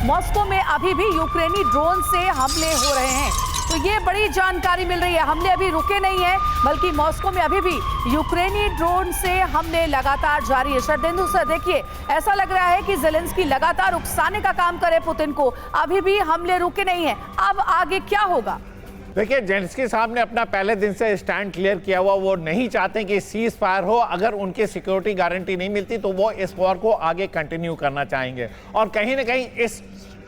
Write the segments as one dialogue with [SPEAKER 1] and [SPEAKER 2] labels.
[SPEAKER 1] Moscow में अभी भी यूक्रेनी ड्रोन से हमले हो रहे हैं। तो ये बड़ी जानकारी मिल रही है। हमले अभी रुके नहीं हैं, बल्कि मॉस्को में अभी भी यूक्रेनी ड्रोन से हमले लगातार जारी है। शरदेंदु सर, देखिए, ऐसा लग रहा है कि ज़ेलेंस्की लगातार उकसाने का काम करे पुतिन को। अभी भी हमले रुके नहीं हैं। अब आगे क्या होगा?
[SPEAKER 2] देखिए, ज़ेलेंस्की साहब ने अपना पहले दिन से स्टैंड क्लियर किया हुआ, वो नहीं चाहते कि सीज फायर हो। अगर उनकी सिक्योरिटी गारंटी नहीं मिलती तो वो इस वॉर को आगे कंटिन्यू करना चाहेंगे। और कहीं ना कहीं इस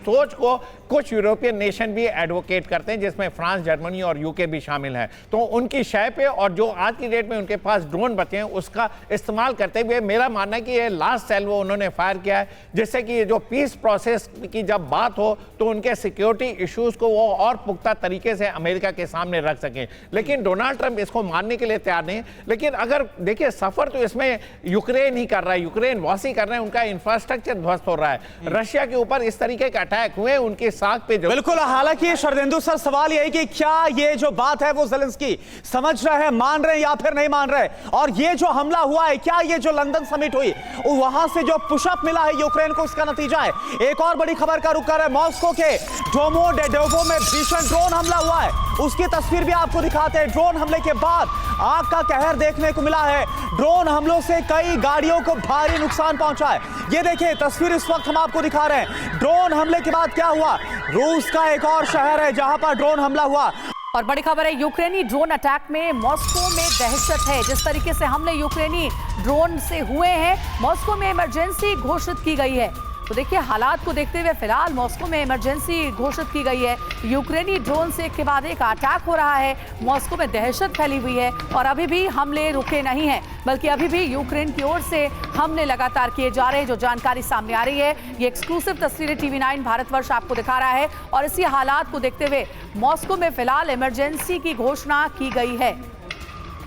[SPEAKER 2] सोच को कुछ यूरोपियन नेशन भी एडवोकेट करते हैं, जिसमें फ्रांस, जर्मनी और यूके भी शामिल हैं। तो उनकी शय पे और जो आज की डेट में उनके पास ड्रोन बचे हैं उसका इस्तेमाल करते हुए मेरा मानना है कि ये लास्ट सेल्वो उन्होंने फायर किया है, जिससे कि ये जो पीस प्रोसेस की जब बात हो तो उनके सिक्योरिटी इश्यूज को वो और पुख्ता तरीके से अमेरिका के सामने रख सकें। लेकिन डोनाल्ड ट्रंप इसको मानने के लिए तैयार नहीं। लेकिन अगर देखिए, सफर तो इसमें यूक्रेन ही कर रहा है, यूक्रेन वासी कर रहे हैं, उनका इंफ्रास्ट्रक्चर ध्वस्त हो रहा है। रशिया के ऊपर इस तरीके के अटैक हुए, उनके साथ पे
[SPEAKER 3] बिल्कुल। हालांकि शरदेंदु सर, सवाल यही कि क्या ये जो बात है वो ज़ेलेंस्की समझ रहे हैं, मान रहे हैं या फिर नहीं मान रहे? और ये जो हमला हुआ है, क्या ये जो लंदन समिट हुई वहां से जो पुशअप मिला है यूक्रेन को, उसका नतीजा है? एक और बड़ी खबर का रुख कर है, मॉस्को के डोमोडेडोवो में भीषण ड्रोन हमला हुआ है। उसकी तस्वीर भी आपको दिखाते हैं। ड्रोन हमले के बाद आग का कहर देखने को मिला है। ड्रोन हमलों से कई गाड़ियों को भारी नुकसान पहुंचा है। ये देखिए तस्वीर इस वक्त हम आपको दिखा रहे हैं। ड्रोन हमले के बाद क्या हुआ? रूस का एक और शहर है जहां पर ड्रोन हमला हुआ।
[SPEAKER 1] और बड़ी खबर है, यूक्रेनी ड्रोन अटैक में मॉस्को में दहशत है। जिस तरीके से हमले यूक्रेनी ड्रोन से हुए हैं, मॉस्को में इमरजेंसी घोषित की गई है। तो देखिए, हालात को देखते हुए फिलहाल मॉस्को में इमरजेंसी घोषित की गई है। यूक्रेनी ड्रोन से एक के बाद एक अटैक हो रहा है। मॉस्को में दहशत फैली हुई है और अभी भी हमले रुके नहीं हैं, बल्कि अभी भी यूक्रेन की ओर से हमले लगातार किए जा रहे हैं। जो जानकारी सामने आ रही है, ये एक्सक्लूसिव तस्वीरें TV9 भारतवर्ष आपको दिखा रहा है। और इसी हालात को देखते हुए मॉस्को में फिलहाल इमरजेंसी की घोषणा की गई है।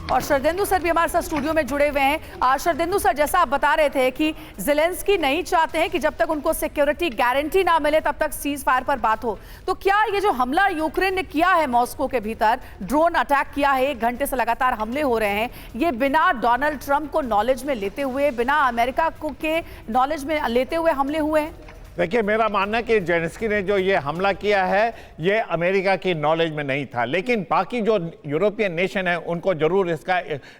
[SPEAKER 1] और शरदेंदु सर भी हमारे साथ स्टूडियो में जुड़े हुए हैं। शरदेंदु सर, जैसा आप बता रहे थे कि ज़ेलेंस्की नहीं चाहते हैं कि जब तक उनको सिक्योरिटी गारंटी ना मिले तब तक सीज फायर पर बात हो। तो क्या ये जो हमला यूक्रेन ने किया है मॉस्को के भीतर, ड्रोन अटैक किया है, 1 घंटे से लगातार हमले हो रहे हैं, ये बिना डोनाल्ड ट्रंप को नॉलेज में लेते हुए, बिना अमेरिका को के नॉलेज में लेते हुए हमले हुए हैं?
[SPEAKER 2] देखिए, मेरा मानना है कि ज़ेलेंस्की ने जो ये हमला किया है ये अमेरिका की नॉलेज में नहीं था, लेकिन बाकी जो यूरोपियन नेशन है उनको जरूर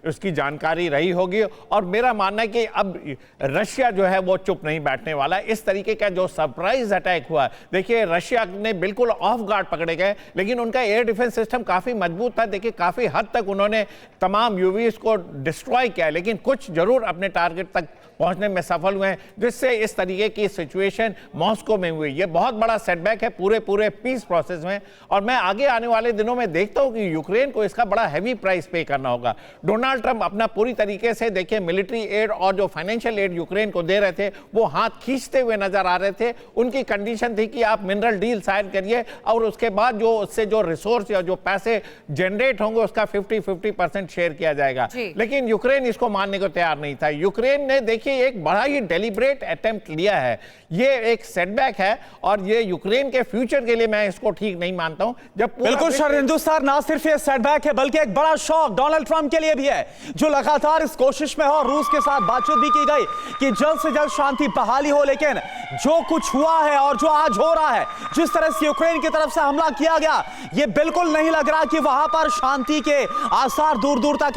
[SPEAKER 2] उसकी जानकारी रही होगी। और मेरा मानना है कि अब रशिया जो है वो चुप नहीं बैठने वाला। इस तरीके का जो सरप्राइज अटैक हुआ, देखिए रशिया ने बिल्कुल ऑफ गार्ड पकड़े गए, लेकिन उनका एयर डिफेंस सिस्टम काफ़ी मजबूत था। देखिए, काफ़ी हद तक उन्होंने तमाम यूवीज को डिस्ट्रॉय किया, लेकिन कुछ जरूर अपने टारगेट तक पहुंचने में सफल हुए हैं, जिससे इस तरीके की सिचुएशन मॉस्को में हुई। ये बहुत बड़ा सेटबैक है पूरे पीस प्रोसेस में। और मैं आगे आने वाले दिनों में देखता हूं कि यूक्रेन को इसका बड़ा हैवी प्राइस पे करना होगा। डोनाल्ड ट्रंप अपना पूरी तरीके से, देखिए, मिलिट्री एड और जो फाइनेंशियल एड यूक्रेन को दे रहे थे वो हाथ खींचते हुए नजर आ रहे थे। उनकी कंडीशन थी कि आप मिनरल डील साइन करिए और उसके बाद जो उससे जो रिसोर्स या जो पैसे जनरेट होंगे उसका 50-50% शेयर किया जाएगा। लेकिन यूक्रेन इसको मानने को तैयार नहीं था। यूक्रेन ने, देखिए, एक बड़ा ही डेलिब्रेट अटेम्प्ट लिया है। ये एक सेटबैक है और ये यूक्रेन के फ्यूचर के लिए मैं इसको ठीक नहीं मानता हूं। जब
[SPEAKER 3] बिल्कुल शरदेंदु सर, ना सिर्फ ये सेटबैक है बल्कि एक बड़ा शॉक डोनाल्ड ट्रंप के लिए भी है, जो लगातार इस कोशिश में है और रूस के साथ बातचीत भी की गई कि जल्द से जल्द शांति बहाली हो। लेकिन जो कुछ हुआ है और जो आज हो रहा है, जिस तरह से यूक्रेन की तरफ से हमला किया गया, ये बिल्कुल नहीं लग रहा कि वहां पर शांति के आसार दूर दूर तक है।